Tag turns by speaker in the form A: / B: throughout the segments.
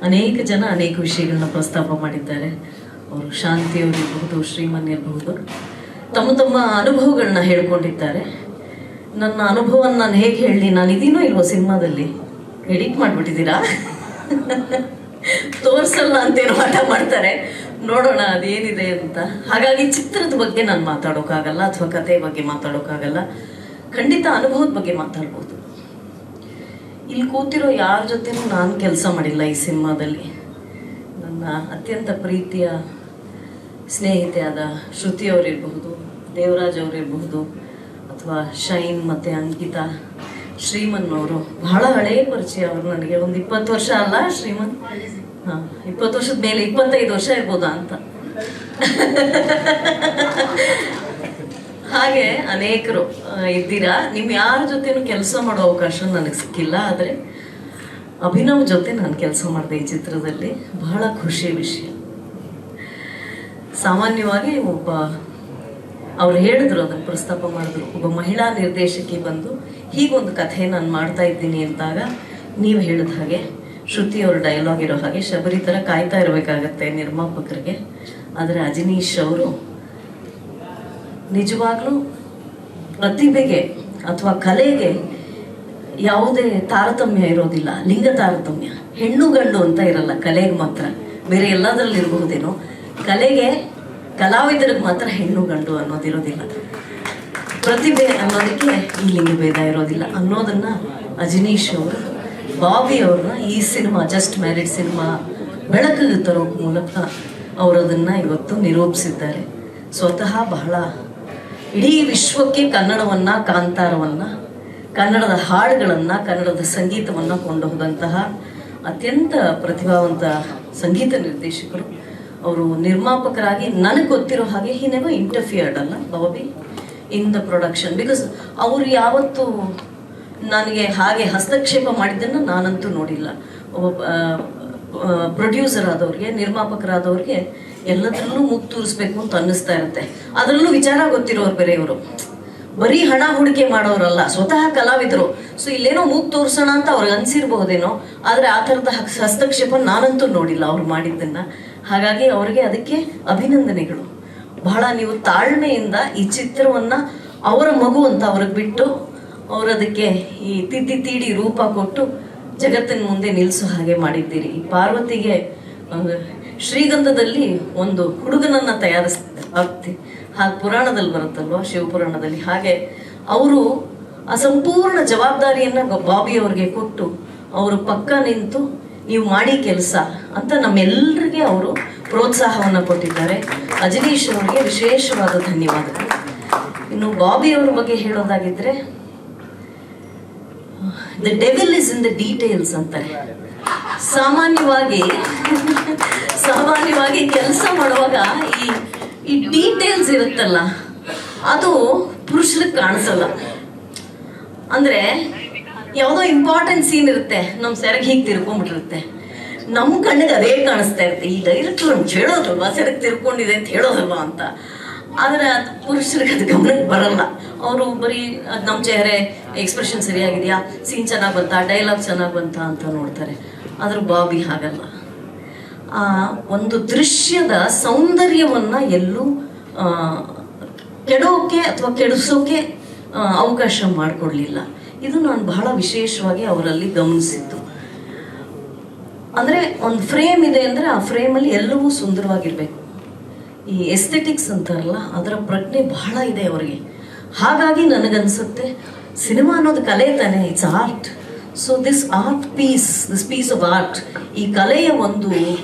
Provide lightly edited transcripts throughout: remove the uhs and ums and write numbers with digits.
A: ಅನೇಕ ಜನ ಅನೇಕ ವಿಷಯಗಳನ್ನ ಪ್ರಸ್ತಾಪ ಮಾಡಿದ್ದಾರೆ. ಅವರು ಶಾಂತಿಯವರಿರಬಹುದು, ಶ್ರೀಮನ್ ಇರಬಹುದು, ತಮ್ಮ ತಮ್ಮ ಅನುಭವಗಳನ್ನ ಹೇಳ್ಕೊಂಡಿದ್ದಾರೆ. ನನ್ನ ಅನುಭವನ ನಾನು ಹೇಗೆ ಹೇಳಿ, ನಾನು ಇದೀನೋ ಇಲ್ವೋ ಸಿನಿಮಾದಲ್ಲಿ ಎಡಿಟ್ ಮಾಡಿಬಿಟ್ಟಿದ್ದೀರಾ ತೋರಿಸಲ್ಲ ಅಂತೇನು ಆಟ ಮಾಡ್ತಾರೆ, ನೋಡೋಣ ಅದೇನಿದೆ ಅಂತ. ಹಾಗಾಗಿ ಚಿತ್ರದ ಬಗ್ಗೆ ನಾನು ಮಾತಾಡೋಕ್ಕಾಗಲ್ಲ, ಅಥವಾ ಕಥೆ ಬಗ್ಗೆ ಮಾತಾಡೋಕ್ಕಾಗಲ್ಲ. ಖಂಡಿತ ಅನುಭವದ ಬಗ್ಗೆ ಮಾತಾಡ್ಬೋದು. ಇಲ್ಲಿ ಕೂತಿರೋ ಯಾರ ಜೊತೆನೂ ನಾನು ಕೆಲಸ ಮಾಡಿಲ್ಲ ಈ ಸಿನಿಮಾದಲ್ಲಿ. ನನ್ನ ಅತ್ಯಂತ ಪ್ರೀತಿಯ ಸ್ನೇಹಿತೆ ಆದ ಶ್ರುತಿಯವರಿರಬಹುದು, ದೇವರಾಜ್ ಅವರಿರಬಹುದು, ಅಥವಾ ಶೈನ್ ಮತ್ತು ಅಂಕಿತಾ, ಶ್ರೀಮನ್ ಅವರು ಬಹಳ ಹಳೆಯ ಪರಿಚಯ. ಅವರು ನನಗೆ ಒಂದು 20 ವರ್ಷ ಅಲ್ಲ ಶ್ರೀಮನ್? ಹಾಂ, 20 ವರ್ಷದ ಮೇಲೆ, 25 ವರ್ಷ ಇರ್ಬೋದಾ ಅಂತ. ಹಾಗೆ ಅನೇಕರು ಇದ್ದೀರಾ. ನಿಮ್ಮ ಯಾರ ಜೊತೆನೂ ಕೆಲಸ ಮಾಡೋ ಅವಕಾಶ ನನಗೆ ಸಿಕ್ಕಿಲ್ಲ. ಆದರೆ ಅಭಿನವ್ ಜೊತೆ ನಾನು ಕೆಲಸ ಮಾಡಿದೆ ಈ ಚಿತ್ರದಲ್ಲಿ. ಬಹಳ ಖುಷಿ ವಿಷಯ. ಸಾಮಾನ್ಯವಾಗಿ ಅವ್ರು ಹೇಳಿದ್ರು, ಅದನ್ನು ಪ್ರಸ್ತಾಪ ಮಾಡಿದ್ರು, ಒಬ್ಬ ಮಹಿಳಾ ನಿರ್ದೇಶಕಿ ಬಂದು ಹೀಗೊಂದು ಕಥೆ ನಾನು ಮಾಡ್ತಾ ಇದ್ದೀನಿ ಅಂತಾಗ ನೀವು ಹೇಳಿದ ಹಾಗೆ ಶ್ರುತಿ ಅವ್ರ ಡೈಲಾಗ್ ಇರೋ ಹಾಗೆ ಶಬರಿ ಥರ ಕಾಯ್ತಾ ಇರಬೇಕಾಗತ್ತೆ ನಿರ್ಮಾಪಕರಿಗೆ. ಆದರೆ ಅಜನೀಶ್ ಅವರು ನಿಜವಾಗ್ಲೂ ಪ್ರತಿಭೆಗೆ ಅಥವಾ ಕಲೆಗೆ ಯಾವುದೇ ತಾರತಮ್ಯ ಇರೋದಿಲ್ಲ, ಲಿಂಗ ತಾರತಮ್ಯ. ಹೆಣ್ಣು ಗಂಡು ಅಂತ ಇರಲ್ಲ ಕಲೆಗೆ ಮಾತ್ರ. ಬೇರೆ ಎಲ್ಲದರಲ್ಲಿ ಇರಬಹುದೇನೋ, ಕಲೆಗೆ ಕಲಾವಿದರಿಗೆ ಮಾತ್ರ ಹೆಣ್ಣು ಗಂಡು ಅನ್ನೋದಿರೋದಿಲ್ಲ. ಪ್ರತಿಭೆ ಅನ್ನೋದಕ್ಕೆ ಈ ಲಿಂಗ ಭೇದ ಇರೋದಿಲ್ಲ ಅನ್ನೋದನ್ನ ಅಜನೀಶ್ ಅವರು, ಬಾಬಿ ಅವ್ರನ್ನ ಈ ಸಿನಿಮಾ ಜಸ್ಟ್ ಮ್ಯಾರಿಡ್ ಸಿನಿಮಾ ಬೆಳಕಿಗೆ ತರೋ ಮೂಲಕ ಅವರದನ್ನು ಇವತ್ತು ನಿರೂಪಿಸಿದ್ದಾರೆ. ಸ್ವತಃ ಬಹಳ ಇಡೀ ವಿಶ್ವಕ್ಕೆ ಕನ್ನಡವನ್ನು, ಕಾಂತಾರವನ್ನು, ಕನ್ನಡದ ಹಾಡುಗಳನ್ನು, ಕನ್ನಡದ ಸಂಗೀತವನ್ನು ಕೊಂಡೊಯ್ದಂತಹ ಅತ್ಯಂತ ಪ್ರತಿಭಾವಂತ ಸಂಗೀತ ನಿರ್ದೇಶಕರು. ಅವರು ನಿರ್ಮಾಪಕರಾಗಿ ನನಗೆ ಗೊತ್ತಿರೋ ಹಾಗೆ ಹಿ ನೆವರ್ ಇಂಟರ್ಫಿಯರ್ಡ್ ಅಲ್ಲ Bobby in the production. Because ಅವರು ಯಾವತ್ತೂ ನನಗೆ ಹಾಗೆ ಹಸ್ತಕ್ಷೇಪ ಮಾಡಿದ್ದನ್ನು ನಾನಂತೂ ನೋಡಿಲ್ಲ. ಒಬ್ಬ ಪ್ರೊಡ್ಯೂಸರ್ ಆದವ್ರಿಗೆ, ನಿರ್ಮಾಪಕರಾದವ್ರಿಗೆ ಎಲ್ಲದರಲ್ಲೂ ಮುಗ್ ತೂರಿಸ್ಬೇಕು ಅಂತ ಅನ್ನಿಸ್ತಾ ಇರುತ್ತೆ. ಅದರಲ್ಲೂ ವಿಚಾರ ಗೊತ್ತಿರೋರು ಬೇರೆ. ಇವರು ಬರೀ ಹಣ ಹೂಡಿಕೆ ಮಾಡೋರಲ್ಲ, ಸ್ವತಃ ಕಲಾವಿದರು. ಸೊ ಇಲ್ಲೇನೋ ಮೂಗ್ ತೋರಿಸೋಣ ಅಂತ ಅವ್ರಿಗೆ ಅನ್ಸಿರ್ಬಹುದೇನೋ, ಆದರೆ ಆ ಥರದ ಹಸ್ತಕ್ಷೇಪ ನಾನಂತೂ ನೋಡಿಲ್ಲ ಅವ್ರು ಮಾಡಿದ್ದನ್ನ. ಹಾಗಾಗಿ ಅವರಿಗೆ ಅದಕ್ಕೆ ಅಭಿನಂದನೆಗಳು. ಬಹಳ ನೀವು ತಾಳ್ಮೆಯಿಂದ ಈ ಚಿತ್ರವನ್ನ ಅವರ ಮಗು ಅಂತ ಅವ್ರಿಗೆ ಬಿಟ್ಟು ಅವರದಕ್ಕೆ ಈ ತಿದ್ದಿ ತೀಡಿ ರೂಪ ಕೊಟ್ಟು ಜಗತ್ತಿನ ಮುಂದೆ ನಿಲ್ಲಿಸೋ ಹಾಗೆ ಮಾಡಿದ್ದೀರಿ. ಪಾರ್ವತಿಗೆ ಶ್ರೀಗಂಧದಲ್ಲಿ ಒಂದು ಹುಡುಗನನ್ನ ತಯಾರಿಸ್ತಿದ್ದೆ ಭಕ್ತಿ, ಹಾಗೆ ಪುರಾಣದಲ್ಲಿ ಬರುತ್ತಲ್ವ, ಶಿವಪುರಾಣದಲ್ಲಿ. ಹಾಗೆ ಅವರು ಆ ಸಂಪೂರ್ಣ ಜವಾಬ್ದಾರಿಯನ್ನ ಬಾಬಿ ಅವ್ರಿಗೆ ಕೊಟ್ಟು ಅವರು ಪಕ್ಕ ನಿಂತು ನೀವು ಮಾಡಿ ಕೆಲಸ ಅಂತ ನಮ್ಮೆಲ್ಲರಿಗೆ ಅವರು ಪ್ರೋತ್ಸಾಹವನ್ನು ಕೊಟ್ಟಿದ್ದಾರೆ. ಅಜನೀಶ್ ಅವರಿಗೆ ವಿಶೇಷವಾದ ಧನ್ಯವಾದಗಳು. ಇನ್ನು ಬಾಬಿ ಅವ್ರ ಬಗ್ಗೆ ಹೇಳೋದಾಗಿದ್ರೆ, the devil is in the details ಅಂತಾರೆ. ಸಾಮಾನ್ಯವಾಗಿ ಕೆಲಸ ಮಾಡುವಾಗ ಈ ಡೀಟೇಲ್ಸ್ ಇರುತ್ತಲ್ಲ, ಅದು ಪುರುಷರಿಗೆ ಕಾಣಿಸಲ್ಲ. ಅಂದ್ರೆ ಯಾವುದೋ ಇಂಪಾರ್ಟೆಂಟ್ ಸೀನ್ ಇರುತ್ತೆ, ನಮ್ಮ ಸೆರಗ್ ಹೀಗೆ ತಿರ್ಕೊಂಡ್ಬಿಟ್ಟಿರುತ್ತೆ, ನಮ್ಮ ಕಣ್ಣಿಗೆ ಅದೇ ಕಾಣಿಸ್ತಾ ಇರುತ್ತೆ. ಈ ಡೈರೆಕ್ಟರ್ ನಮ್ಗೆ ಹೇಳೋದಲ್ವಾ ಸೆರಗ್ ತಿರ್ಕೊಂಡಿದೆ ಅಂತ ಹೇಳೋದಲ್ವಾ ಅಂತ. ಆದರೆ ಅದು ಪುರುಷರಿಗೆ ಅದು ಗಮನಕ್ಕೆ ಬರಲ್ಲ. ಅವರು ಬರೀ ಅದು ನಮ್ಮ ಚೆಹರೆ ಎಕ್ಸ್ಪ್ರೆಷನ್ ಸರಿಯಾಗಿದೆಯಾ, ಸೀನ್ ಚೆನ್ನಾಗಿ ಬಂತಾ, ಡೈಲಾಗ್ ಚೆನ್ನಾಗಿ ಬಂತಾ ಅಂತ ನೋಡ್ತಾರೆ. ಆದ್ರೆ ಬಾಬಿ ಹಾಗಲ್ಲ. ಆ ಒಂದು ದೃಶ್ಯದ ಸೌಂದರ್ಯವನ್ನ ಎಲ್ಲೂ ಕೆಡೋಕೆ ಅಥವಾ ಕೆಡಿಸೋಕೆ ಅವಕಾಶ ಮಾಡಿಕೊಡ್ಲಿಲ್ಲ. ಇದು ನಾನು ಬಹಳ ವಿಶೇಷವಾಗಿ ಅವರಲ್ಲಿ ಗಮನಿಸಿದ್ದು. ಅಂದರೆ ಒಂದು ಫ್ರೇಮ್ ಇದೆ ಅಂದರೆ ಆ ಫ್ರೇಮಲ್ಲಿ ಎಲ್ಲವೂ ಸುಂದರವಾಗಿರ್ಬೇಕು. ಈ ಎಸ್ಥೆಟಿಕ್ಸ್ ಅಂತಾರಲ್ಲ, ಅದರ ಪ್ರಜ್ಞೆ ಬಹಳ ಇದೆ ಅವರಿಗೆ. ಹಾಗಾಗಿ ನನಗನ್ಸುತ್ತೆ ಸಿನಿಮಾ ಅನ್ನೋದು ಕಲೆ ತಾನೆ, it's art. So this piece of art, ಈ ಕಲೆಯ ಒಂದು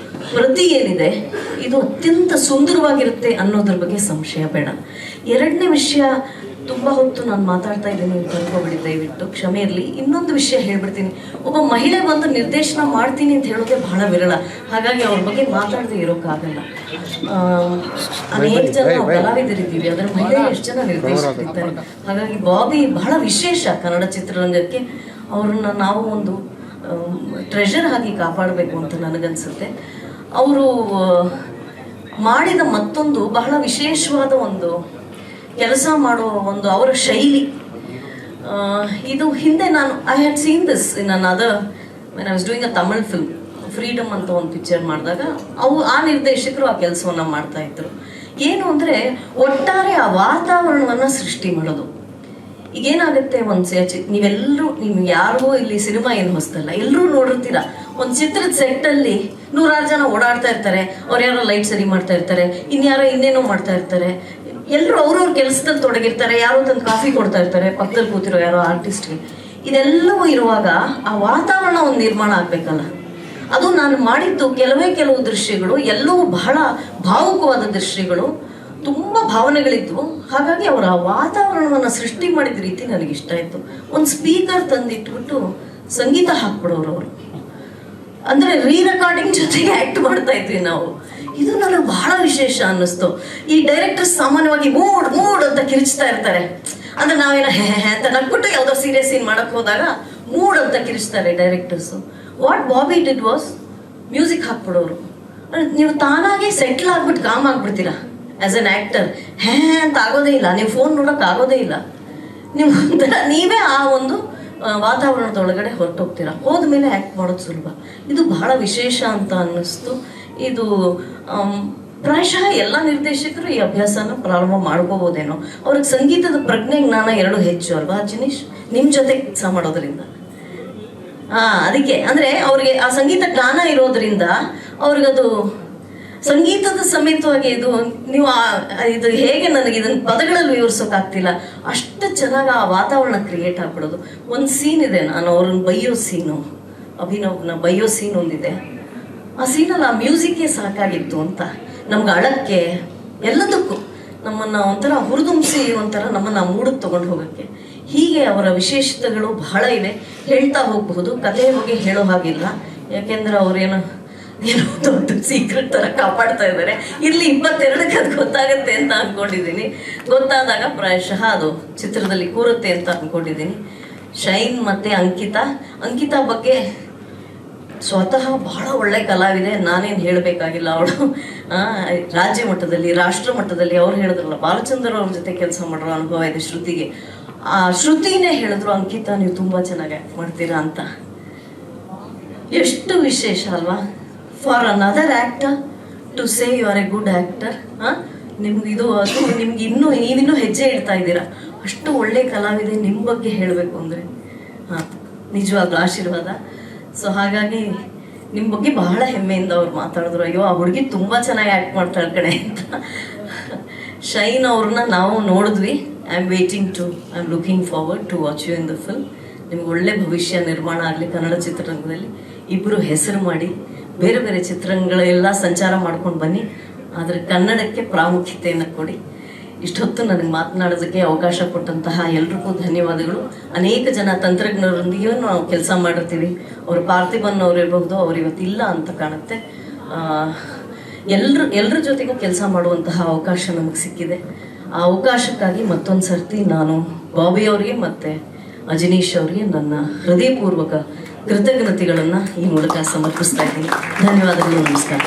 A: ಪ್ರತಿ ಏನಿದೆ, ಇದು ಅತ್ಯಂತ ಸುಂದರವಾಗಿರುತ್ತೆ ಅನ್ನೋದ್ರ ಬಗ್ಗೆ ಸಂಶಯ ಬೇಡ. ಎರಡನೇ ವಿಷಯ, ತುಂಬ ಹೊತ್ತು ನಾನು ಮಾತಾಡ್ತಾ ಇದ್ದೀನಿ, ಬರ್ಕೋಬಿಡಿ ದಯವಿಟ್ಟು ಕ್ಷಮೆ ಇರಲಿ. ಇನ್ನೊಂದು ವಿಷಯ ಹೇಳ್ಬಿಡ್ತೀನಿ. ಒಬ್ಬ ಮಹಿಳೆ ಬಂದು ನಿರ್ದೇಶನ ಮಾಡ್ತೀನಿ ಅಂತ ಹೇಳೋದೇ ಬಹಳ ವಿರಳ. ಹಾಗಾಗಿ ಅವ್ರ ಬಗ್ಗೆ ಮಾತಾಡದೆ ಇರೋಕ್ಕಾಗಲ್ಲ. ಅನೇಕ ಜನ ಕಲಾವಿದರಿದ್ದೀವಿ, ಅದರ ಮಹಿಳೆ ಎಷ್ಟು ಜನ ನಿರ್ದೇಶಕರಿದ್ದಾರೆ. ಹಾಗಾಗಿ ಬಾಬಿ ಬಹಳ ವಿಶೇಷ ಕನ್ನಡ ಚಿತ್ರರಂಗಕ್ಕೆ. ಅವ್ರನ್ನ ನಾವು ಒಂದು ಟ್ರೆಷರ್ ಆಗಿ ಕಾಪಾಡಬೇಕು ಅಂತ ನನಗನ್ಸುತ್ತೆ. ಅವರು ಮಾಡಿದ ಮತ್ತೊಂದು ಬಹಳ ವಿಶೇಷವಾದ ಒಂದು ಕೆಲಸ ಮಾಡೋ ಒಂದು ಅವರ ಶೈಲಿ. ಇದು ಹಿಂದೆ I had seen this in another when I was doing a Tamil freedom ಅಂತ ಒಂದು ಪಿಕ್ಚರ್ ಮಾಡಿದಾಗ ಆ ನಿರ್ದೇಶಕರು ಆ ಕೆಲಸವನ್ನ ಮಾಡ್ತಾ ಇದ್ರು. ಏನು ಅಂದ್ರೆ ಒಟ್ಟಾರೆ ಆ ವಾತಾವರಣವನ್ನ ಸೃಷ್ಟಿ ಮಾಡೋದು. ಈಗೇನಾಗುತ್ತೆ ನೀವು ಯಾರಿಗೂ ಇಲ್ಲಿ ಸಿನಿಮಾ ಏನು ಹೊಸ್ತಲ್ಲ, ಎಲ್ಲರೂ ನೋಡಿರ್ತೀರಾ. ಒಂದು ಚಿತ್ರದ ಸೆಟ್ಟಲ್ಲಿ 100 ಜನ ಓಡಾಡ್ತಾ ಇರ್ತಾರೆ, ಅವ್ರು ಯಾರೋ ಲೈಟ್ ಸರಿ ಮಾಡ್ತಾ ಇರ್ತಾರೆ, ಇನ್ಯಾರೋ ಇನ್ನೇನೋ ಮಾಡ್ತಾ ಇರ್ತಾರೆ, ಎಲ್ಲರೂ ಅವ್ರವ್ರ ಕೆಲಸದಲ್ಲಿ ತೊಡಗಿರ್ತಾರೆ, ಯಾರೋ ತಂದು ಕಾಫಿ ಕೊಡ್ತಾ ಇರ್ತಾರೆ ಪಕ್ಕದಲ್ಲಿ ಕೂತಿರೋ ಯಾರೋ ಆರ್ಟಿಸ್ಟ್ಗೆ. ಇದೆಲ್ಲವೂ ಇರುವಾಗ ಆ ವಾತಾವರಣ ಒಂದು ನಿರ್ಮಾಣ ಆಗ್ಬೇಕಲ್ಲ. ಅದು ನಾನು ಮಾಡಿದ್ದು ಕೆಲವು ದೃಶ್ಯಗಳು ಎಲ್ಲವೂ ಬಹಳ ಭಾವುಕವಾದ ದೃಶ್ಯಗಳು, ತುಂಬಾ ಭಾವನೆಗಳಿದ್ವು. ಹಾಗಾಗಿ ಅವರ ಆ ವಾತಾವರಣವನ್ನ ಸೃಷ್ಟಿ ಮಾಡಿದ ರೀತಿ ನನಗೆ ಇಷ್ಟ ಆಯ್ತು. ಒಂದು ಸ್ಪೀಕರ್ ತಂದಿಟ್ಬಿಟ್ಟು ಸಂಗೀತ ಹಾಕ್ಬಿಡೋರು ಅವರು, ಅಂದ್ರೆ ರೆಕಾರ್ಡಿಂಗ್ ಜೊತೆಗೆ ಆಕ್ಟ್ ಮಾಡ್ತಾ ಇದ್ವಿ ನಾವು. ಇದು ನನಗೆ ಬಹಳ ವಿಶೇಷ ಅನ್ನಿಸ್ತು. ಈ ಡೈರೆಕ್ಟರ್ಸ್ ಸಾಮಾನ್ಯವಾಗಿ ಮೂಡ್ ಅಂತ ಕಿರಿಚ್ತಾ ಇರ್ತಾರೆ. ಅಂದ್ರೆ ನಾವೇನೋ ಅಂತ ನಕ್ಬಿಟ್ಟು ಯಾವ್ದೋ ಸೀರಿಯಸ್ ಸೀನ್ ಮಾಡಕ್ ಹೋದಾಗ ಮೂಡ್ ಅಂತ ಕಿರಿಚ್ತಾರೆ directors. What Bobby did was music ಹಾಕ್ಬಿಡೋರು. ನೀವು ತಾನಾಗೆ ಸೆಟ್ಲ್ ಆಗ್ಬಿಟ್ಟು ಕಾಮ್ ಆಗ್ಬಿಡ್ತೀರಾ ಆಸ್ ಅನ್ ಆಕ್ಟರ್. ಅಂತ ಆಗೋದೇ ಇಲ್ಲ, ನೀವು ಫೋನ್ ನೋಡಕ್ ಆಗೋದೇ ಇಲ್ಲ. ನೀವು ಒಂಥರ ನೀವೇ ಆ ಒಂದು ವಾತಾವರಣದೊಳಗಡೆ ಹೊರಟೋಗ್ತೀರಾ. ಹೋದ್ಮೇಲೆ ಆಕ್ಟ್ ಮಾಡೋದು ಸುಲಭ. ಇದು ಬಹಳ ವಿಶೇಷ ಅಂತ ಅನ್ನಿಸ್ತು. ಇದು ಪ್ರಾಯಶಃ ಎಲ್ಲ ನಿರ್ದೇಶಕರು ಈ ಅಭ್ಯಾಸನ ಪ್ರಾರಂಭ ಮಾಡ್ಕೋಬೋದೇನೋ. ಅವ್ರಿಗೆ ಸಂಗೀತದ ಪ್ರಜ್ಞೆ ಜ್ಞಾನ 2 ಹೆಚ್ಚು ಅಲ್ವಾ ಜಿನೀಶ್, ನಿಮ್ ಜೊತೆ ಕೆಲಸ ಮಾಡೋದ್ರಿಂದ. ಅದಕ್ಕೆ ಅಂದ್ರೆ ಅವ್ರಿಗೆ ಆ ಸಂಗೀತ ಜ್ಞಾನ ಇರೋದ್ರಿಂದ ಅವ್ರಿಗದು ಸಂಗೀತದ ಸಮೇತವಾಗಿ ಇದು ಹೇಗೆ ನನಗೆ ಇದನ್ನ ಪದಗಳಲ್ಲಿ ವಿವರಿಸೋಕ್ಕಾಗ್ತಿಲ್ಲ, ಅಷ್ಟು ಚೆನ್ನಾಗಿ ಆ ವಾತಾವರಣ ಕ್ರಿಯೇಟ್ ಆಗ್ಬಿಡೋದು. ಒಂದು ಸೀನ್ ಇದೆ, ನಾನು ಅವ್ರನ್ನ ಬೈಯೋ ಸೀನು, ಅಭಿನವ್ನ ಬೈಯೋ ಸೀನ್ ಒಂದಿದೆ. ಆ ಸೀನಲ್ಲಿ ಆ ಮ್ಯೂಸಿಕ್ಕೇ ಸಾಕಾಗಿತ್ತು ಅಂತ, ನಮ್ಗೆ ಅಳಕ್ಕೆ ಎಲ್ಲದಕ್ಕೂ ನಮ್ಮನ್ನ ಒಂಥರ ಹುರಿದುಂಬಿಸಿ ಒಂಥರ ನಮ್ಮನ್ನ ಮೂಡಕ್ಕೆ ತಗೊಂಡು ಹೋಗಕ್ಕೆ. ಹೀಗೆ ಅವರ ವಿಶೇಷತೆಗಳು ಬಹಳ ಇವೆ, ಹೇಳ್ತಾ ಹೋಗಬಹುದು. ಕಥೆ ಬಗ್ಗೆ ಹೇಳೋ ಹಾಗಿಲ್ಲ, ಯಾಕೆಂದ್ರೆ ಅವ್ರೇನೋ ದೊಡ್ಡ ಸೀಕ್ರೆಟ್ ತರ ಕಾಪಾಡ್ತಾ ಇದ್ದಾರೆ. ಇಲ್ಲಿ 22ಕ್ಕೆ ಅದು ಗೊತ್ತಾಗತ್ತೆ ಅಂತ ಅನ್ಕೊಂಡಿದ್ದೀನಿ. ಗೊತ್ತಾದಾಗ ಪ್ರಾಯಶಃ ಅದು ಚಿತ್ರದಲ್ಲಿ ಕೂರುತ್ತೆ ಅಂತ ಅನ್ಕೊಂಡಿದ್ದೀನಿ. ಶೈನ್ ಮತ್ತೆ ಅಂಕಿತಾ ಬಗ್ಗೆ ಸ್ವತಃ ಬಹಳ ಒಳ್ಳೆ ಕಲಾವಿದೆ, ನಾನೇನು ಹೇಳಬೇಕಾಗಿಲ್ಲ. ಅವಳು ರಾಜ್ಯ ಮಟ್ಟದಲ್ಲಿ, ರಾಷ್ಟ್ರ ಮಟ್ಟದಲ್ಲಿ ಅವ್ರು ಹೇಳಿದ್ರಲ್ಲ, ಬಾಲಚಂದ್ರ ಅವ್ರ ಜೊತೆ ಕೆಲಸ ಮಾಡೋ ಅನುಭವ ಇದೆ ಶ್ರುತಿಗೆ. ಆ ಶ್ರುತಿನೇ ಹೇಳಿದ್ರು, ಅಂಕಿತಾ ನೀವು ತುಂಬಾ ಚೆನ್ನಾಗಿ ಆಕ್ಟ್ ಮಾಡ್ತೀರಾ ಅಂತ. ಎಷ್ಟು ವಿಶೇಷ ಅಲ್ವಾ, for another actor to say you are a good actor. ನಿಮ್ಗೆ ನೀವಿನ್ನೂ ಹೆಜ್ಜೆ ಇಡ್ತಾ ಇದ್ದೀರಾ. ಅಷ್ಟು ಒಳ್ಳೆ ಕಲಾವಿದೆ ನಿಮ್ಮ ಬಗ್ಗೆ ಹೇಳಬೇಕು ಅಂದ್ರೆ ನಿಜವಾಗ್ಲೂ ಆಶೀರ್ವಾದ. ಸೊ ಹಾಗಾಗಿ ನಿಮ್ಮ ಬಗ್ಗೆ ಬಹಳ ಹೆಮ್ಮೆಯಿಂದ ಅವ್ರು ಮಾತಾಡಿದ್ರು, ಅಯ್ಯೋ ಆ ಹುಡುಗಿ ತುಂಬಾ ಚೆನ್ನಾಗಿ ಆಕ್ಟ್ ಮಾಡ್ತಾಳೆ ಕಣೆ ಅಂತ. ಶೈನ್ ಅವ್ರನ್ನ ನಾವು ನೋಡಿದ್ವಿ. I am looking forward to watch you in the film. ನಿಮ್ಗೆ ಒಳ್ಳೆ ಭವಿಷ್ಯ ನಿರ್ಮಾಣ ಆಗಲಿ ಕನ್ನಡ ಚಿತ್ರರಂಗದಲ್ಲಿ. ಇಬ್ಬರು ಹೆಸರು ಮಾಡಿ ಬೇರೆ ಬೇರೆ ಚಿತ್ರಗಳೆಲ್ಲ ಸಂಚಾರ ಮಾಡ್ಕೊಂಡು ಬನ್ನಿ, ಆದರೆ ಕನ್ನಡಕ್ಕೆ ಪ್ರಾಮುಖ್ಯತೆಯನ್ನು ಕೊಡಿ. ಇಷ್ಟೊತ್ತು ನನಗೆ ಮಾತನಾಡೋದಕ್ಕೆ ಅವಕಾಶ ಕೊಟ್ಟಂತಹ ಎಲ್ರಿಗೂ ಧನ್ಯವಾದಗಳು. ಅನೇಕ ಜನ ತಂತ್ರಜ್ಞರೊಂದಿಗೆ ನಾವು ಕೆಲಸ ಮಾಡಿರ್ತೀವಿ. ಅವರು ಪಾರ್ಥಿಬನ್ ಅವ್ರು ಇರಬಹುದು, ಅವ್ರು ಇವತ್ತಿಲ್ಲ ಅಂತ ಕಾಣುತ್ತೆ. ಎಲ್ಲರ ಜೊತೆಗೂ ಕೆಲಸ ಮಾಡುವಂತಹ ಅವಕಾಶ ನಮಗೆ ಸಿಕ್ಕಿದೆ. ಆ ಅವಕಾಶಕ್ಕಾಗಿ ಮತ್ತೊಂದು ಸರ್ತಿ ನಾನು ಬಾಬಿ ಅವರಿಗೆ ಮತ್ತು ಅಜನೀಶ್ ಅವರಿಗೆ ನನ್ನ ಹೃದಯಪೂರ್ವಕ ಕೃತಜ್ಞತೆಗಳನ್ನು ಈ ಮೂಲಕ ಸಮರ್ಪಿಸ್ತಾ ಇದ್ದೀನಿ. ಧನ್ಯವಾದಗಳು, ನಮಸ್ಕಾರ.